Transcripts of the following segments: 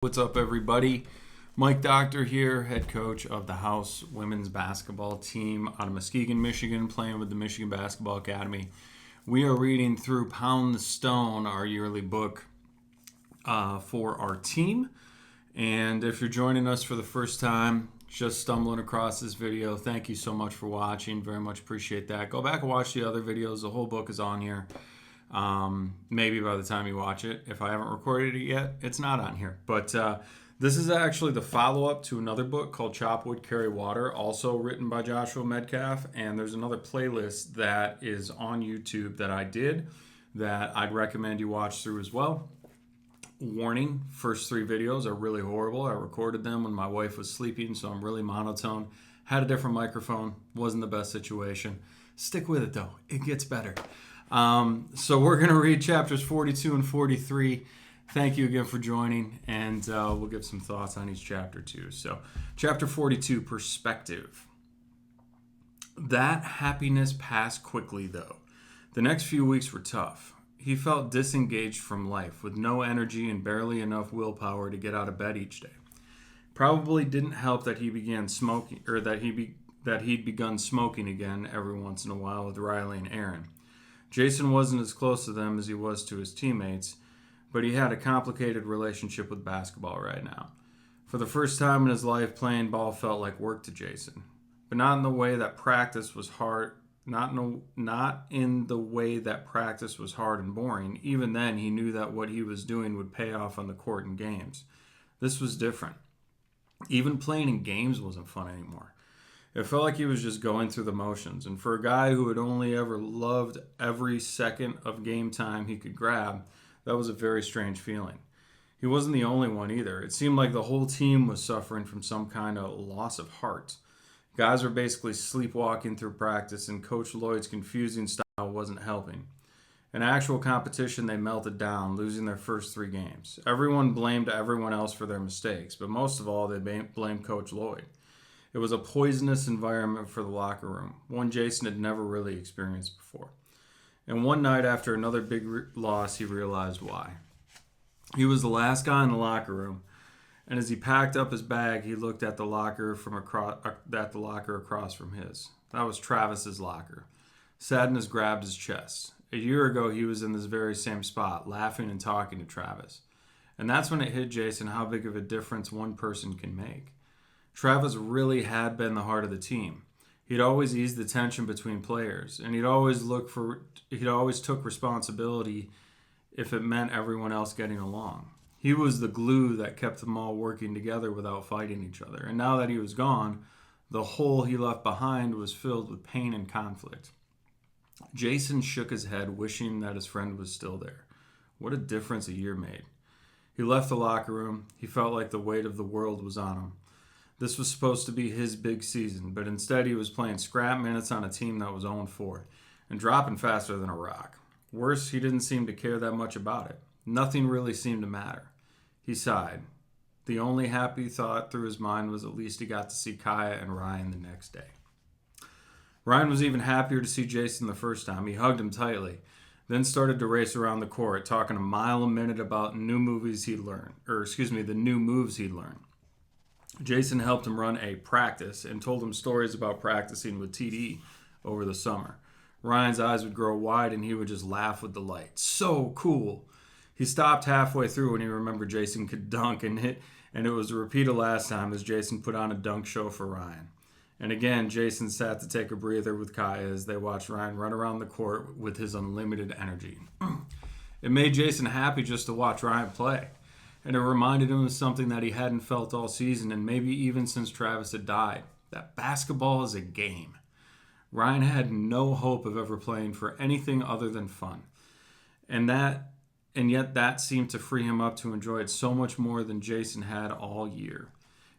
What's up, everybody? Mike Dokter here, head coach of the House women's basketball team out of Muskegon, Michigan, playing with the Michigan Basketball Academy. We are reading through Pound the Stone, our yearly book for our team. And if you're joining us for the first time, just stumbling across this video, thank you so much for watching. Very much appreciate that. Go back and watch the other videos. The whole book is on here. Maybe by the time you watch it, if I haven't recorded it yet, it's not on here. But this is actually the follow-up to another book called Chop Wood, Carry Water, also written by Joshua Medcalf. And there's another playlist that is on YouTube that I did that I'd recommend you watch through as well. Warning, first 3 videos are really horrible. I recorded them when my wife was sleeping, so I'm really monotone. Had a different microphone. Wasn't the best situation. Stick with it, though. It gets better. So we're going to read chapters 42 and 43. Thank you again for joining, and we'll give some thoughts on each chapter too. So chapter 42, Perspective. That happiness passed quickly, though. The next few weeks were tough. He felt disengaged from life, with no energy and barely enough willpower to get out of bed each day. Probably didn't help that he began smoking, or that he'd begun smoking again every once in a while with Riley and Aaron. Jason wasn't as close to them as he was to his teammates, but he had a complicated relationship with basketball right now. For the first time in his life, playing ball felt like work to Jason, but not in the way that practice was hard. Not in the way that practice was hard and boring. Even then, he knew that what he was doing would pay off on the court in games. This was different. Even playing in games wasn't fun anymore. It felt like he was just going through the motions. And for a guy who had only ever loved every second of game time he could grab, that was a very strange feeling. He wasn't the only one either. It seemed like the whole team was suffering from some kind of loss of heart. Guys were basically sleepwalking through practice, and Coach Lloyd's confusing style wasn't helping. In actual competition, they melted down, losing their first 3 games. Everyone blamed everyone else for their mistakes, but most of all, they blamed Coach Lloyd. It was a poisonous environment for the locker room, one Jason had never really experienced before. And one night after another big loss, he realized why. He was the last guy in the locker room, and as he packed up his bag, he looked at the locker across from his. That was Travis's locker. Sadness grabbed his chest. A year ago, he was in this very same spot, laughing and talking to Travis. And that's when it hit Jason how big of a difference one person can make. Travis really had been the heart of the team. He'd always eased the tension between players, and he'd always took responsibility if it meant everyone else getting along. He was the glue that kept them all working together without fighting each other. And now that he was gone, the hole he left behind was filled with pain and conflict. Jason shook his head, wishing that his friend was still there. What a difference a year made. He left the locker room. He felt like the weight of the world was on him. This was supposed to be his big season, but instead he was playing scrap minutes on a team that was 0-4 and dropping faster than a rock. Worse, he didn't seem to care that much about it. Nothing really seemed to matter. He sighed. The only happy thought through his mind was at least he got to see Kaya and Ryan the next day. Ryan was even happier to see Jason the first time. He hugged him tightly, then started to race around the court, talking a mile a minute about the new moves he'd learned. Jason helped him run a practice and told him stories about practicing with TD over the summer. Ryan's eyes would grow wide and he would just laugh with delight. So cool. He stopped halfway through when he remembered Jason could dunk, and it was a repeat of last time as Jason put on a dunk show for Ryan. And again, Jason sat to take a breather with Kaya as they watched Ryan run around the court with his unlimited energy. It made Jason happy just to watch Ryan play, and it reminded him of something that he hadn't felt all season and maybe even since Travis had died, that basketball is a game. Ryan had no hope of ever playing for anything other than fun, and yet that seemed to free him up to enjoy it so much more than Jason had all year.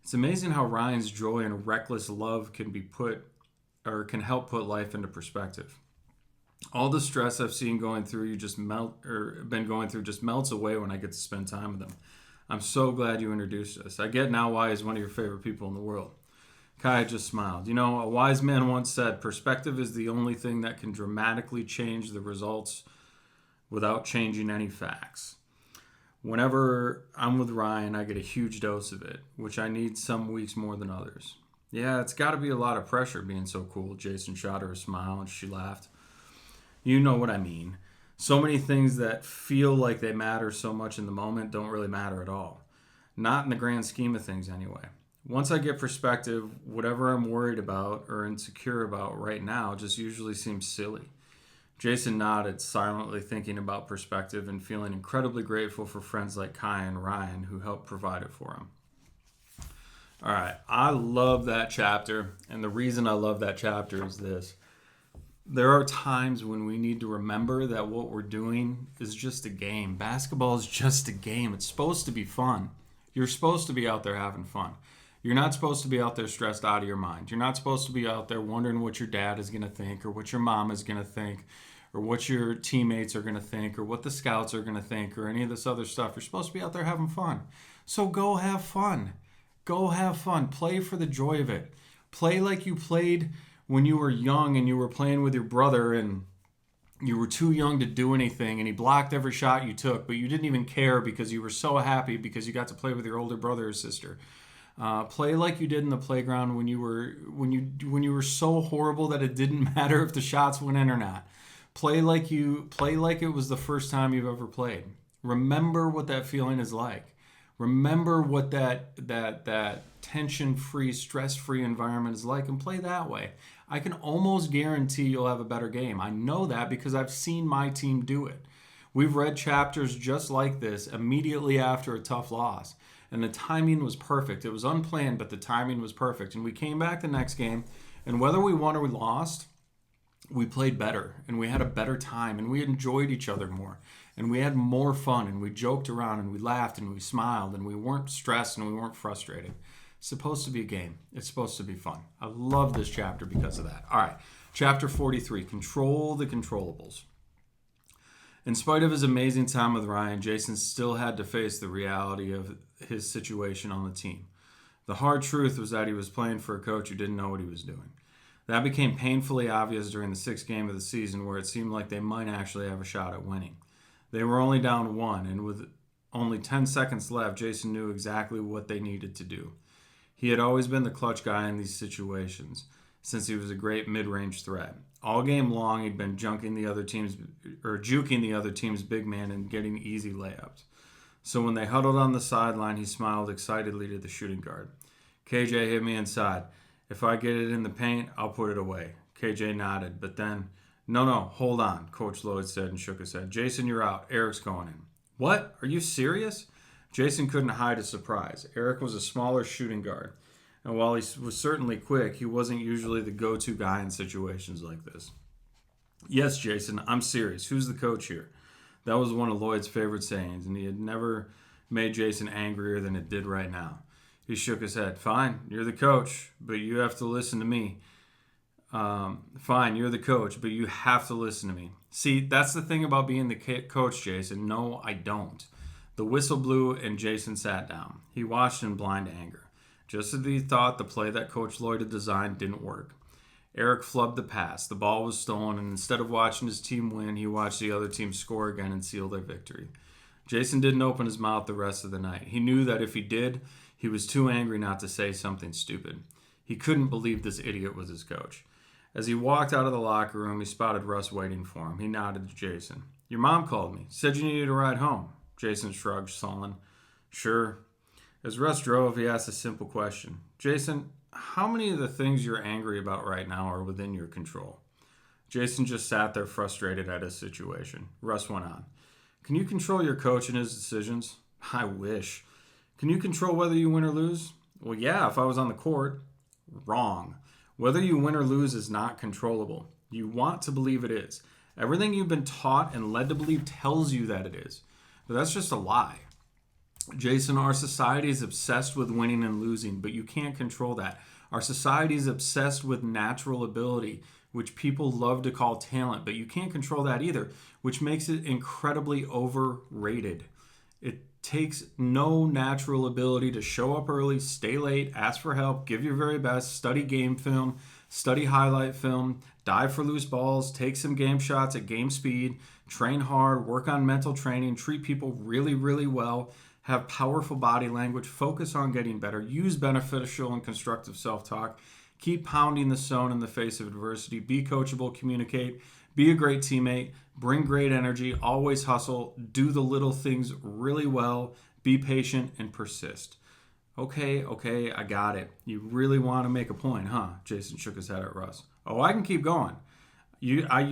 It's amazing how Ryan's joy and reckless love can help put life into perspective. All the stress I've seen going through just melts away when I get to spend time with him. I'm so glad you introduced us. I get now why he's one of your favorite people in the world. Kaya just smiled. You know, a wise man once said, perspective is the only thing that can dramatically change the results without changing any facts. Whenever I'm with Ryan, I get a huge dose of it, which I need some weeks more than others. Yeah, it's got to be a lot of pressure being so cool. Jason shot her a smile and she laughed. You know what I mean. So many things that feel like they matter so much in the moment don't really matter at all. Not in the grand scheme of things, anyway. Once I get perspective, whatever I'm worried about or insecure about right now just usually seems silly. Jason nodded, silently thinking about perspective and feeling incredibly grateful for friends like Kai and Ryan who helped provide it for him. All right, I love that chapter, and the reason I love that chapter is this. There are times when we need to remember that what we're doing is just a game. Basketball is just a game. It's supposed to be fun. You're supposed to be out there having fun. You're not supposed to be out there stressed out of your mind. You're not supposed to be out there wondering what your dad is going to think or what your mom is going to think or what your teammates are going to think or what the scouts are going to think or any of this other stuff. You're supposed to be out there having fun. So go have fun. Go have fun. Play for the joy of it. Play like you played when you were young and you were playing with your brother and you were too young to do anything and he blocked every shot you took, but you didn't even care because you were so happy because you got to play with your older brother or sister. Play like you did in the playground when you were so horrible that it didn't matter if the shots went in or not. Play like it was the first time you've ever played. Remember what that feeling is like. Remember what that tension-free, stress-free environment is like and play that way. I can almost guarantee you'll have a better game. I know that because I've seen my team do it. We've read chapters just like this immediately after a tough loss. And the timing was perfect. It was unplanned, but the timing was perfect. And we came back the next game, and whether we won or we lost, we played better, and we had a better time, and we enjoyed each other more, and we had more fun, and we joked around, and we laughed, and we smiled, and we weren't stressed, and we weren't frustrated. It's supposed to be a game. It's supposed to be fun. I love this chapter because of that. All right, chapter 43, Control the Controllables. In spite of his amazing time with Ryan, Jason still had to face the reality of his situation on the team. The hard truth was that he was playing for a coach who didn't know what he was doing. That became painfully obvious during the sixth game of the season where it seemed like they might actually have a shot at winning. They were only down 1, and with only 10 seconds left, Jason knew exactly what they needed to do. He had always been the clutch guy in these situations, since he was a great mid-range threat. All game long, he'd been juking the other team's big man and getting easy layups. So when they huddled on the sideline, he smiled excitedly to the shooting guard. KJ hit me inside. If I get it in the paint, I'll put it away. KJ nodded, but then, no, hold on, Coach Lloyd said and shook his head. Jason, you're out. Eric's going in. What? Are you serious? Jason couldn't hide his surprise. Eric was a smaller shooting guard, and while he was certainly quick, he wasn't usually the go-to guy in situations like this. Yes, Jason, I'm serious. Who's the coach here? That was one of Lloyd's favorite sayings, and he had never made Jason angrier than it did right now. He shook his head. Fine, you're the coach, but you have to listen to me. Fine, you're the coach, but you have to listen to me. See, that's the thing about being the coach, Jason. No, I don't. The whistle blew, and Jason sat down. He watched in blind anger. Just as he thought the play that Coach Lloyd had designed didn't work. Eric flubbed the pass. The ball was stolen, and instead of watching his team win, he watched the other team score again and seal their victory. Jason didn't open his mouth the rest of the night. He knew that if he did, he was too angry not to say something stupid. He couldn't believe this idiot was his coach. As he walked out of the locker room, he spotted Russ waiting for him. He nodded to Jason. Your mom called me. Said you needed a ride home. Jason shrugged, sullen. Sure. As Russ drove, he asked a simple question. Jason, how many of the things you're angry about right now are within your control? Jason just sat there frustrated at his situation. Russ went on. Can you control your coach and his decisions? I wish. Can you control whether you win or lose? Well, yeah, if I was on the court. Wrong. Whether you win or lose is not controllable. You want to believe it is. Everything you've been taught and led to believe tells you that it is. But that's just a lie. Jason, our society is obsessed with winning and losing, but you can't control that. Our society is obsessed with natural ability, which people love to call talent, but you can't control that either, which makes it incredibly overrated. It takes no natural ability to show up early, stay late, ask for help, give your very best, study game film, study highlight film, dive for loose balls, take some game shots at game speed, Train hard, work on mental training, treat people really, really well, have powerful body language, focus on getting better, use beneficial and constructive self-talk, keep pounding the stone in the face of adversity, be coachable, communicate, be a great teammate, bring great energy, always hustle, do the little things really well, be patient, and persist. Okay, I got it. You really want to make a point, huh? Jason shook his head at Russ. Oh, I can keep going. I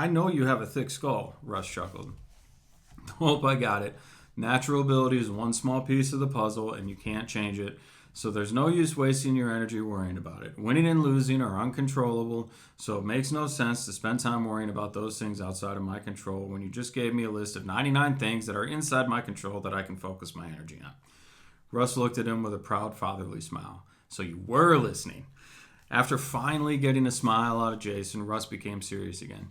know you have a thick skull, Russ chuckled. Hope I got it. Natural ability is one small piece of the puzzle, and you can't change it. So there's no use wasting your energy worrying about it. Winning and losing are uncontrollable, so it makes no sense to spend time worrying about those things outside of my control when you just gave me a list of 99 things that are inside my control that I can focus my energy on. Russ looked at him with a proud fatherly smile. So you were listening. After finally getting a smile out of Jason, Russ became serious again.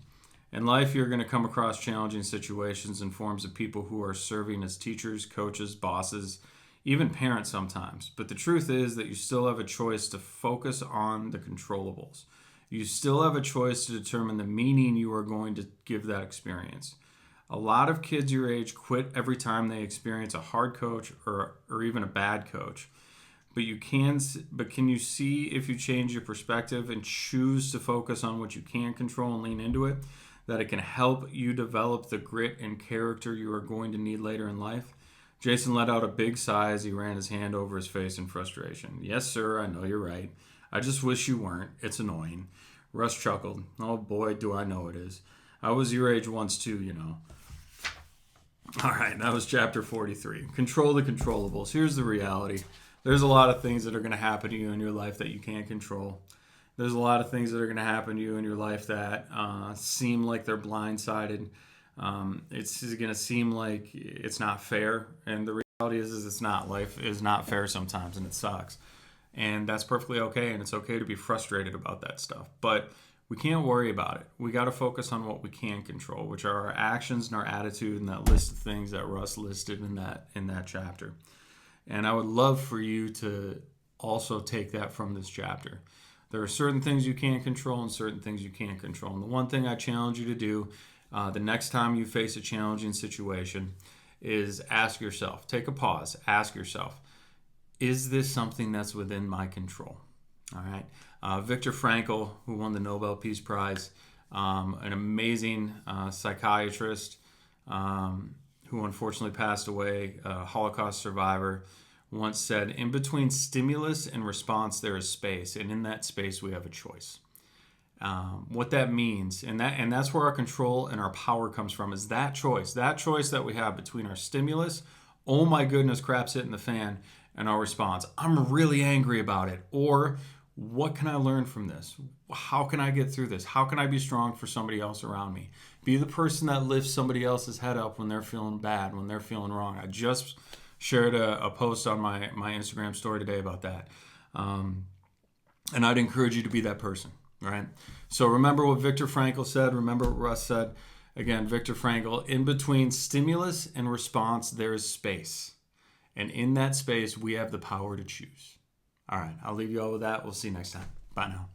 In life, you're going to come across challenging situations in forms of people who are serving as teachers, coaches, bosses, even parents sometimes. But the truth is that you still have a choice to focus on the controllables. You still have a choice to determine the meaning you are going to give that experience. A lot of kids your age quit every time they experience a hard coach or even a bad coach. But can you see if you change your perspective and choose to focus on what you can control and lean into it, that it can help you develop the grit and character you are going to need later in life? Jason let out a big sigh as he ran his hand over his face in frustration. Yes, sir, I know you're right. I just wish you weren't. It's annoying. Russ chuckled. Oh boy, do I know it is. I was your age once too, you know. All right, that was chapter 43. Control the controllables. Here's the reality. There's a lot of things that are going to happen to you in your life that you can't control. There's a lot of things that are going to happen to you in your life that seem like they're blindsided. It's going to seem like it's not fair. And the reality is it's not. Life is not fair sometimes, and it sucks. And that's perfectly okay, and it's okay to be frustrated about that stuff. But we can't worry about it. We got to focus on what we can control, which are our actions and our attitude and that list of things that Russ listed in that chapter. And I would love for you to also take that from this chapter. There are certain things you can control and certain things you can't control. And the one thing I challenge you to do the next time you face a challenging situation is ask yourself, take a pause, ask yourself, is this something that's within my control? All right. Viktor Frankl, who won the Nobel Peace Prize, an amazing psychiatrist, who unfortunately passed away, a Holocaust survivor, once said, in between stimulus and response, there is space. And in that space, we have a choice. What that means, and that's where our control and our power comes from, is that choice that we have between our stimulus, oh my goodness, crap's hitting the fan, and our response, I'm really angry about it. Or what can I learn from this? How can I get through this? How can I be strong for somebody else around me? Be the person that lifts somebody else's head up when they're feeling bad, when they're feeling wrong. I just shared a post on my Instagram story today about that. And I'd encourage you to be that person, right? So remember what Viktor Frankl said. Remember what Russ said. Again, Viktor Frankl, in between stimulus and response, there is space. And in that space, we have the power to choose. All right, I'll leave you all with that. We'll see you next time. Bye now.